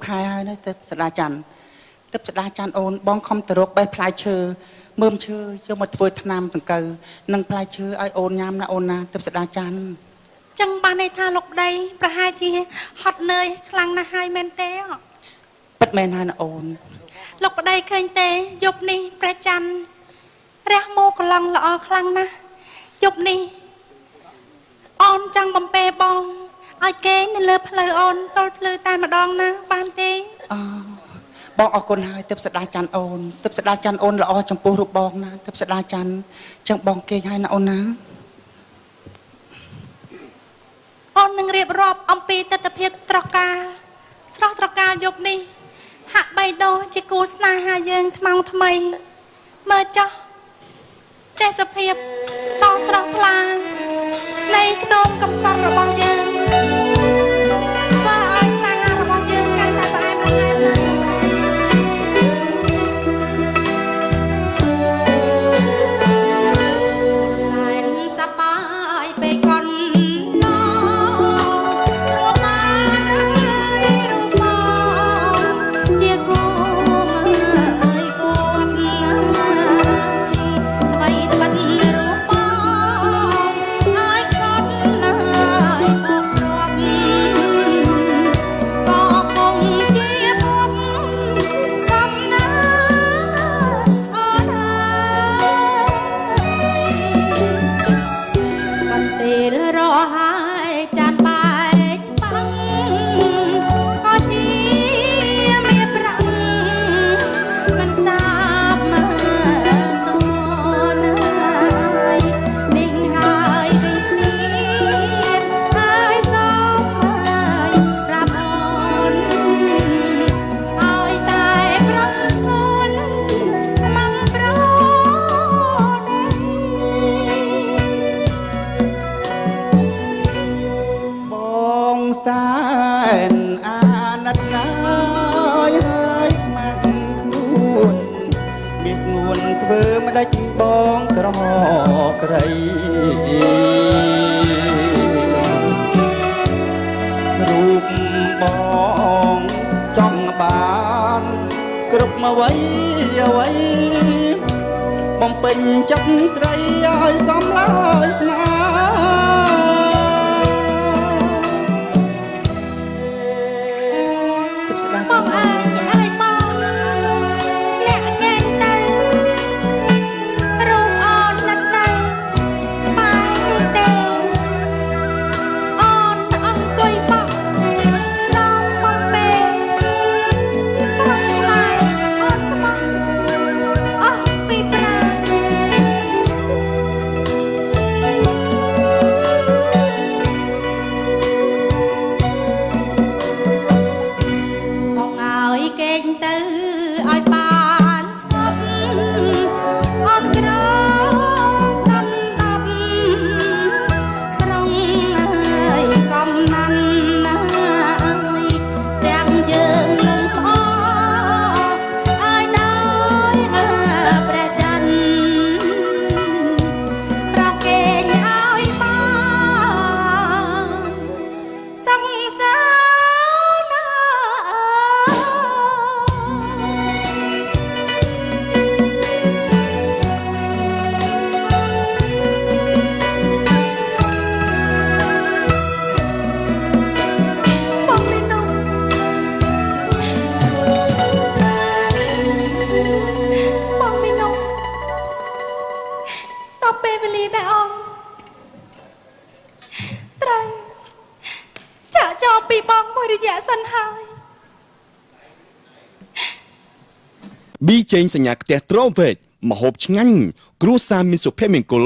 ខែហើយណាទៅស្ដាចាន់ទៅស្ដាចាន់អូនបងខំទៅរកបេះផ្លែឈើមើមឈើយកមកធ្វើថ្នាំដង្កូវនិងផ្លែឈើឲ្យអូនញ៉ាំណាអូនណាទៅស្ដាចាន់ចឹងបានន័យថាលោកប្តីប្រហែលជាហត់នឿយខ្លាំងណាស់ហើយមែនទេពិតមែនហើយណាអូនលោកប្តីឃើញទេយប់នេះព្រះច័ន្ទរះមកកន្លងល្អខ្លាំងណាស់យប់នេះអូនចង់បំពេបងឲ្យគេនៅលើផ្លូវអូនទល់ភ្លឺតែម្ដងណាបានទេបងអរគុណហើយទៅស្ដាចាន់អូនទៅស្ដាចាន់អូនល្អចំពោះរូបបងណាទៅស្ដាចាន់ចឹងបងគេហើយណាអូនណាអូននឹងរៀបរាប់អំពីទស្សនវិជ្ជាត្រកាលស្រស់ត្រកាលយប់នេះហាក់បីដូចជាគូស្នេហាយើងថ្មងថ្មីមើលចោះទេសភាពតស្រស់ថ្លានៃខ្ទមកំសត់របស់យើងធ្វើឲ្យស្នេហារបស់យើងកាន់តែផ្អែមល្ហែមណាស់សែនសប្បាយពេកកនបងក្រក្រៃរូបបងចង់បានគ្រប់អ្វីអ្វីបំពេញចិត្តស្រីឲ្យសំឡើយស្នាបងអើយបងអ្នកកែងទៅរូបអូនណាស់ណាបាយនេះទេអូនអង្គុយបោះរំបំពេបងស្លាយអូនស្មោះអស់ពីប្រាកេងទៅឲ្យបានស្ងប់អត់ក្រកាន់ដាប់ត្រង់ហើយកំណាន់ណាយទាំងយើងនឹងផ្អឲ្យដោយព្រះច័ន្ទប្រកេងឲ្យបានសង្សារពេលវេលាដែលអូនត្រូវចាក់ចោលពីបងមួយរយៈសិនហើយប៊ីចេងសញ្ញាខ្ទះត្រូវេកម្ហូបឆ្ងាញ់គ្រួសារមានសុភមង្គល